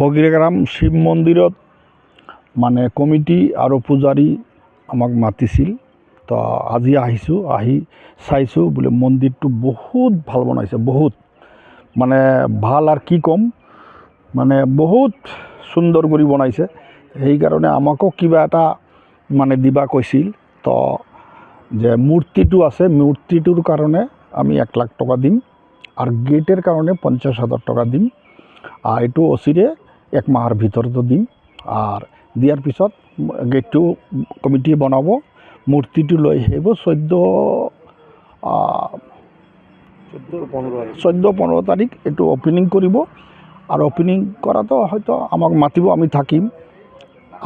ফকিৰগ্ৰাম শিৱ মন্দিৰত মানে কমিটি আৰু পূজাৰী আমাক মাতিছিল। তো আজি আহিছোঁ, আহি চাইছোঁ বোলে মন্দিৰটো বহুত ভাল বনাইছে, বহুত মানে ভাল আৰু কি ক'ম, মানে বহুত সুন্দৰ কৰি বনাইছে। সেইকাৰণে আমাকো কিবা এটা মানে দিবা কৈছিল। তো যে মূৰ্তিটো আছে, মূৰ্তিটোৰ কাৰণে আমি 1 লাখ টকা দিম আৰু গেটেৰ কাৰণে 50,000 টাকা দিম। আৰ এইটো অচিৰে 1 মাহৰ ভিতৰতো দিম। আৰ দিয়াৰ পিছত গেটটো কমিটি বনাব, মূৰ্তিটো লৈ আহিব 14-15 তাৰিখ এইটো ওপেনিং কৰিব। আৰু ওপেনিং কৰাতো হয়তো আমাক মাতিব, আমি থাকিম।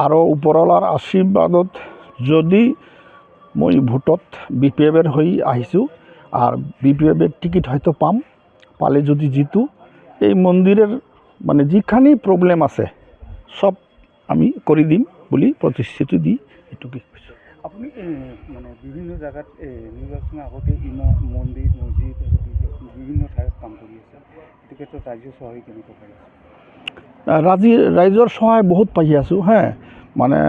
আৰু ওপৰৱালাৰ আশীৰ্বাদত যদি মই ভোটত BPF-ৰ হৈ আহিছোঁ আৰ BPF-ৰ টিকিট হয়তো পাম, পালে যদি জিতু এই মন্দিরের মানে যেখানে প্রবলেম আছে সব আমি করে দিম বলে প্রতিশ্রুতি দি এটুকুই। আপনি মানে বিভিন্ন জায়গাত নির্বাচনের আগতে মন্দির মসজিদ বিভিন্ন ঠাইত কাম কৰি আছে, এই ক্ষেত্ৰত ৰাজ্যৰ সহায় কেনেকৈ পাই আছে? ৰাইজৰ সহায় বহুত পাই আছোঁ। হ্যাঁ, মানে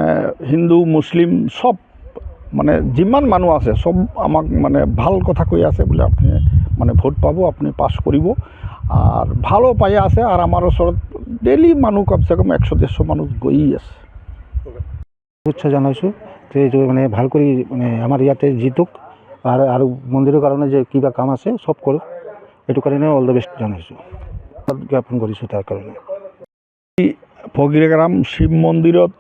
হিন্দু মুসলিম সব মানে যিমান মানুহ আছে সব আমাক মানে ভাল কথা কৈ আছে বোলে আপনি মানে ভোট পাব, আপনি পাস কৰিব। আৰ ভালো পাই আছে। আৰ আমাৰ ওচৰত ডেইলি মানুহ কমসে কম 100-150 মানুহ গৈয়ে আছে। শুভেচ্ছা জানাইছোঁ যে এইটো মানে ভাল কৰি মানে আমাৰ ইয়াতে জিতুক আৰু মন্দিৰৰ কাৰণে যে কিবা কাম আছে সব কৰক, এইটো কাৰণে অল দ্য বেষ্ট জানাইছোঁ, জ্ঞাপন কৰিছোঁ তাৰ কাৰণে। ফকিৰগ্ৰাম শিৱ মন্দিৰত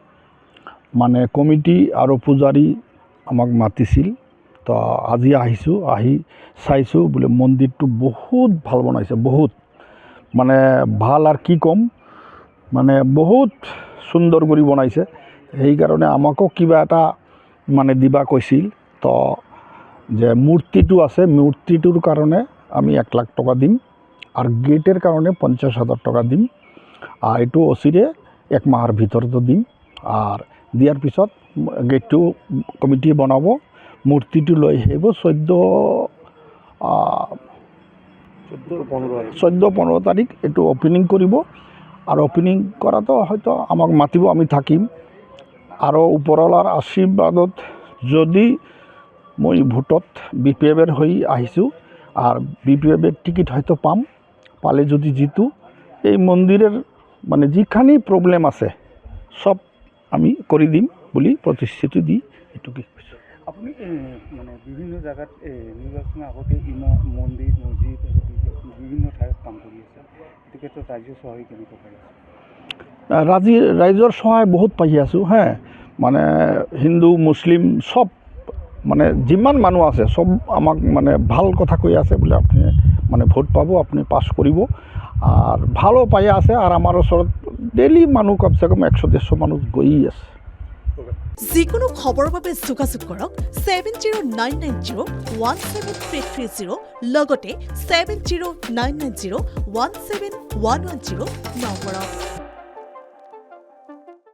মানে কমিটি আৰু পূজাৰী আমাক মাতিছিল। তো আজি আহিছোঁ, আহি চাইছোঁ বোলে মন্দিৰটো বহুত ভাল বনাইছে, বহুত মানে ভাল আৰ কি ক'ম, মানে বহুত সুন্দৰ কৰি বনাইছে। সেইকাৰণে আমাকো কিবা এটা মানে দিবা কৈছিল। তো যে মূৰ্তিটো আছে, মূৰ্তিটোৰ কাৰণে আমি 1 লাখ টকা দিম আৰু গেটেৰ কাৰণে 50,000 টাকা দিম। আৰ এইটো অচিৰে 1 মাহৰ ভিতৰতো দিম। আৰ দিয়াৰ পিছত গেটটো কমিটি বনাব, মূৰ্তিটো লৈ আহিব 14-15 তাৰিখ এইটো ওপেনিং কৰিব। আৰ ওপেনিং কৰাতো হয়তো আমাক মাতিব, আমি থাকিম। আৰু ওপৰৱালাৰ আশীৰ্বাদত যদি মই ভোটত BPF-ৰ হৈ আহিছোঁ আৰ BPF-ৰ টিকিট হয়তো পাম, পালে যদি জিতু এই মন্দিরের মানে যেখানে প্রবলেম আছে সব আমি করে দিম বলে প্রতিশ্রুতি দি এটুকুই। আপনি মানে বিভিন্ন জায়গাত নির্বাচনের আগতে মন্দির মসজিদ বিভিন্ন ঠাইত কাম কৰি আছে, এই ক্ষেত্ৰত ৰাজ্যৰ সহায় কেনেকৈ পাই আছে? ৰাইজৰ সহায় বহুত পাই আছোঁ। হ্যাঁ, মানে হিন্দু মুসলিম সব মানে যিমান মানুহ আছে সব আমাক মানে ভাল কথা কৈ আছে বোলে আপনি মানে ভোট পাব, আপনি পাস কৰিব। আৰ ভালো পাই আছে। আৰ আমাৰ ওচৰত ডেইলি মানুহ কমসে কম 100-150 মানুহ গৈয়ে আছে। যিকোনো খবৰৰ বাবে যোগাযোগ কৰক 7099017330 লগতে 7099017110 নম্বৰত।